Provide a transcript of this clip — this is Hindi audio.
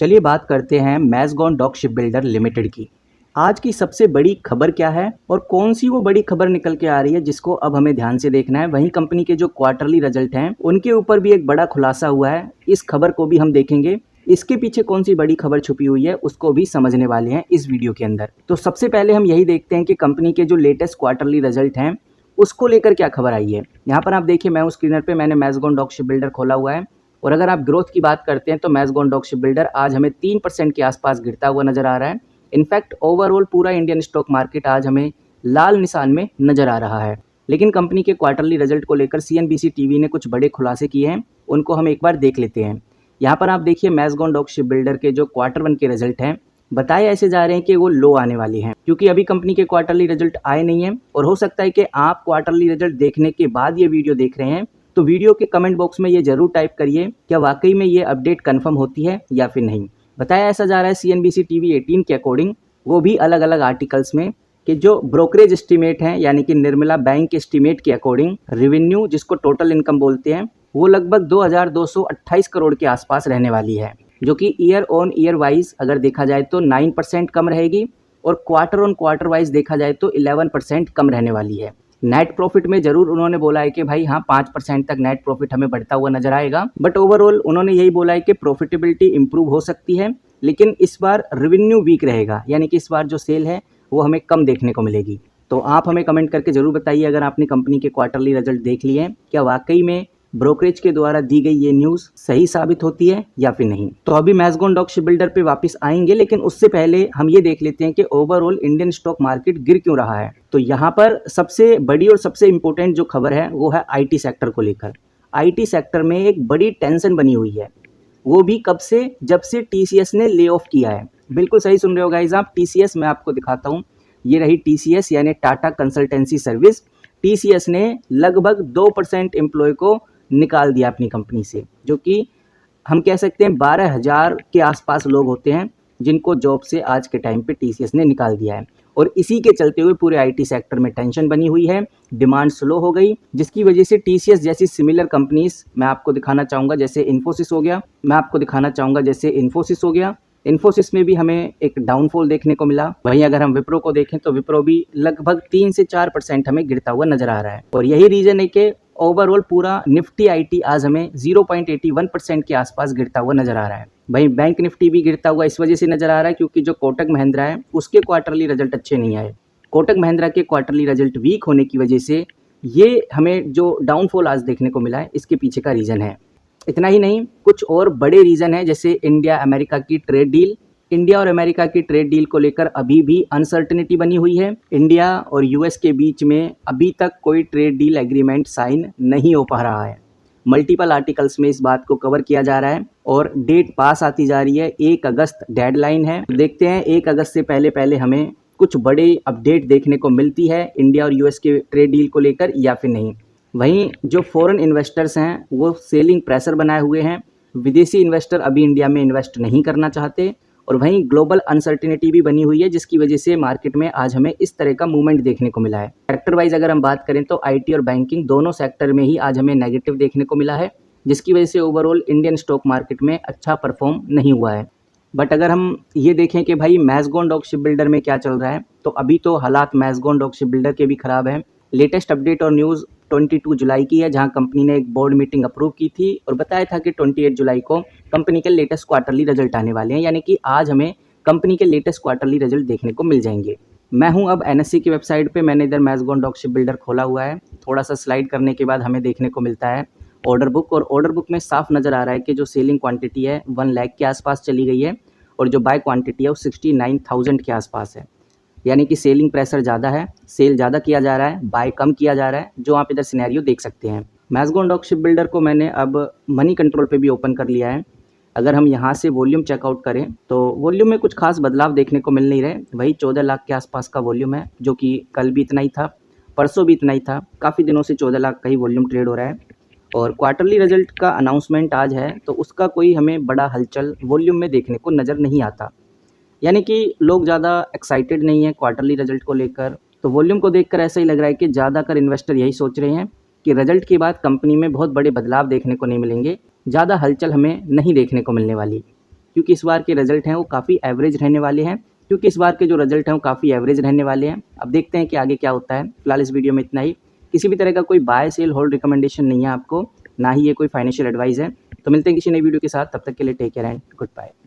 चलिए बात करते हैं मैज़गॉन डॉक शिपबिल्डर लिमिटेड की। आज की सबसे बड़ी खबर क्या है और कौन सी वो बड़ी खबर निकल के आ रही है जिसको अब हमें ध्यान से देखना है। वहीं कंपनी के जो क्वार्टरली रिजल्ट हैं उनके ऊपर भी एक बड़ा खुलासा हुआ है, इस खबर को भी हम देखेंगे। इसके पीछे कौन सी बड़ी खबर छुपी हुई है उसको भी समझने वाले हैं इस वीडियो के अंदर। तो सबसे पहले हम यही देखते हैं कि कंपनी के जो लेटेस्ट क्वार्टरली रिजल्ट हैं उसको लेकर क्या खबर आई है। यहाँ पर आप देखिए, मैं उस स्क्रीनर पे मैंने मैज़गॉन डॉक शिपबिल्डर खोला हुआ है और अगर आप ग्रोथ की बात करते हैं तो मैज़गॉन डॉक शिपबिल्डर आज हमें 3% के आसपास गिरता हुआ नजर आ रहा है। इनफैक्ट ओवरऑल पूरा इंडियन स्टॉक मार्केट आज हमें लाल निशान में नजर आ रहा है। लेकिन कंपनी के क्वार्टरली रिजल्ट को लेकर सीएनबीसी टीवी ने कुछ बड़े खुलासे किए हैं, उनको हम एक बार देख लेते हैं। यहाँ पर आप देखिए, मैज़गॉन डॉक शिपबिल्डर के जो Q1 के रिजल्ट हैं बताए ऐसे जा रहे हैं कि वो लो आने वाली हैं, क्योंकि अभी कंपनी के क्वार्टरली रिजल्ट आए नहीं हैं। और हो सकता है कि आप क्वार्टरली रिजल्ट देखने के बाद ये वीडियो देख रहे हैं, तो वीडियो के कमेंट बॉक्स में ये जरूर टाइप करिए क्या वाकई में ये अपडेट कंफर्म होती है या फिर नहीं। बताया ऐसा जा रहा है सीएनबीसी टीवी 18 के अकॉर्डिंग, वो भी अलग अलग आर्टिकल्स में, कि जो ब्रोकरेज एस्टीमेट हैं यानी कि निर्मला बैंक के एस्टीमेट के अकॉर्डिंग रेवेन्यू, जिसको टोटल इनकम बोलते हैं, वो लगभग 2228 करोड़ के आसपास रहने वाली है, जो कि ईयर ऑन ईयर वाइज अगर देखा जाए तो 9% कम रहेगी और क्वार्टर ऑन क्वार्टर वाइज देखा जाए तो 11% कम रहने वाली है। नेट प्रॉफिट में जरूर उन्होंने बोला है कि भाई हाँ 5% तक नेट प्रॉफिट हमें बढ़ता हुआ नजर आएगा, बट ओवरऑल उन्होंने यही बोला है कि प्रॉफिटेबिलिटी इंप्रूव हो सकती है, लेकिन इस बार रेवेन्यू वीक रहेगा, यानी कि इस बार जो सेल है वो हमें कम देखने को मिलेगी। तो आप हमें कमेंट करके जरूर बताइए अगर आपने कंपनी के क्वार्टरली रिजल्ट देख लिए हैं, क्या वाकई में ब्रोकरेज के द्वारा दी गई ये न्यूज़ सही साबित होती है या फिर नहीं। तो अभी मैज़गॉन डॉक शिपबिल्डर पे वापस आएंगे, लेकिन उससे पहले हम ये देख लेते हैं कि ओवरऑल इंडियन स्टॉक मार्केट गिर क्यों रहा है। तो यहाँ पर सबसे बड़ी और सबसे इंपॉर्टेंट जो खबर है वो है आईटी सेक्टर को लेकर। आईटी सेक्टर में एक बड़ी टेंशन बनी हुई है, वो भी कब से, जब से टीसीएस ने ले ऑफ किया है। बिल्कुल सही सुन रहे हो गाइस आप, टीसीएस मैं आपको दिखाता हूँ, ये रही टीसीएस यानी टाटा कंसल्टेंसी सर्विस। टीसीएस ने लगभग 2% एम्प्लॉय को निकाल दिया अपनी कंपनी से, जो कि हम कह सकते हैं 12,000 के आसपास लोग होते हैं जिनको जॉब से आज के टाइम पे टीसीएस ने निकाल दिया है। और इसी के चलते हुए पूरे आईटी सेक्टर में टेंशन बनी हुई है, डिमांड स्लो हो गई, जिसकी वजह से टीसीएस जैसी सिमिलर कंपनीज मैं आपको दिखाना चाहूँगा, जैसे इन्फोसिस हो गया, मैं आपको दिखाना चाहूँगा जैसे इन्फोसिस हो गया। इन्फोसिस में भी हमें एक डाउनफॉल देखने को मिला। वहीं अगर हम विप्रो को देखें तो विप्रो भी लगभग 3 से 4% हमें गिरता हुआ नजर आ रहा है। और यही रीजन है कि ओवरऑल पूरा निफ्टी आईटी आज हमें 0.81% के आसपास गिरता हुआ नजर आ रहा है। वहीं बैंक निफ्टी भी गिरता हुआ इस वजह से नजर आ रहा है क्योंकि जो कोटक महिंद्रा है उसके क्वार्टरली रिजल्ट अच्छे नहीं आए। कोटक महिंद्रा के क्वार्टरली रिजल्ट वीक होने की वजह से ये हमें जो डाउनफॉल आज देखने को मिला है, इसके पीछे का रीजन है। इतना ही नहीं, कुछ और बड़े रीजन है, जैसे इंडिया अमेरिका की ट्रेड डील। इंडिया और अमेरिका की ट्रेड डील को लेकर अभी भी अनसर्टेनिटी बनी हुई है। इंडिया और यूएस के बीच में अभी तक कोई ट्रेड डील एग्रीमेंट साइन नहीं हो पा रहा है। मल्टीपल आर्टिकल्स में इस बात को कवर किया जा रहा है और डेट पास आती जा रही है। 1 अगस्त डेडलाइन है। देखते हैं 1 अगस्त से पहले पहले हमें कुछ बड़े अपडेट देखने को मिलती है इंडिया और यूएस के ट्रेड डील को लेकर या फिर नहीं। वहीं जो फॉरेन इन्वेस्टर्स हैं वो सेलिंग प्रेशर बनाए हुए हैं, विदेशी इन्वेस्टर अभी इंडिया में इन्वेस्ट नहीं करना चाहते। और वहीं ग्लोबल अनसर्टेनिटी भी बनी हुई है, जिसकी वजह से मार्केट में आज हमें इस तरह का मूवमेंट देखने को मिला है। सेक्टर वाइज अगर हम बात करें तो आईटी और बैंकिंग दोनों सेक्टर में ही आज हमें नेगेटिव देखने को मिला है, जिसकी वजह से ओवरऑल इंडियन स्टॉक मार्केट में अच्छा परफॉर्म नहीं हुआ है। बट अगर हम ये देखें कि भाई मैज़गॉन डॉक शिपबिल्डर में क्या चल रहा है, तो अभी तो हालात मैज़गॉन डॉक शिपबिल्डर के भी खराब हैं। लेटेस्ट अपडेट और न्यूज़ 22 जुलाई की है, जहां कंपनी ने एक बोर्ड मीटिंग अप्रूव की थी और बताया था कि 28 जुलाई को कंपनी के लेटेस्ट क्वार्टरली रिजल्ट आने वाले हैं, यानी कि आज हमें कंपनी के लेटेस्ट क्वार्टरली रिजल्ट देखने को मिल जाएंगे। मैं हूं अब एनएससी की वेबसाइट पे, मैंने इधर मैज़गॉन डॉक शिपबिल्डर खोला हुआ है। थोड़ा सा स्लाइड करने के बाद हमें देखने को मिलता है ऑर्डर बुक, और ऑर्डर बुक में साफ नज़र आ रहा है कि जो सेलिंग क्वान्टिटी है 1 लाख के आसपास चली गई है और जो बाय क्वान्टिटी है वो 69,000 के आसपास है, यानी कि सेलिंग प्रेशर ज़्यादा है, सेल ज़्यादा किया जा रहा है, बाय कम किया जा रहा है, जो आप इधर सिनेरियो देख सकते हैं। मैज़गॉन डॉक शिपबिल्डर को मैंने अब मनी कंट्रोल पे भी ओपन कर लिया है। अगर हम यहाँ से वॉल्यूम चेकआउट करें तो वॉल्यूम में कुछ खास बदलाव देखने को मिल नहीं रहे। वही 14 लाख के आसपास का वॉल्यूम है, जो कि कल भी इतना ही था, परसों भी इतना ही था। काफ़ी दिनों से 14 लाख का ही वॉल्यूम ट्रेड हो रहा है। और क्वार्टरली रिजल्ट का अनाउंसमेंट आज है, तो उसका कोई हमें बड़ा हलचल वॉल्यूम में देखने को नज़र नहीं आता, यानी कि लोग ज़्यादा एक्साइटेड नहीं है क्वार्टरली रिजल्ट को लेकर। तो वॉल्यूम को देखकर ऐसा ही लग रहा है कि ज़्यादातर इन्वेस्टर यही सोच रहे हैं कि रिजल्ट के बाद कंपनी में बहुत बड़े बदलाव देखने को नहीं मिलेंगे, ज़्यादा हलचल हमें नहीं देखने को मिलने वाली। क्योंकि इस बार के रिजल्ट हैं वो काफ़ी एवरेज रहने वाले हैं। क्योंकि इस बार के जो रिजल्ट हैं वो काफ़ी एवरेज रहने वाले हैं। अब देखते हैं कि आगे क्या होता है। फिलहाल इस वीडियो में इतना ही। किसी भी तरह का कोई बाय सेल होल्ड रिकमेंडेशन नहीं है आपको, ना ही ये कोई फाइनेंशियल एडवाइस है। तो मिलते हैं किसी नई वीडियो के साथ, तब तक के लिए take care and good bye.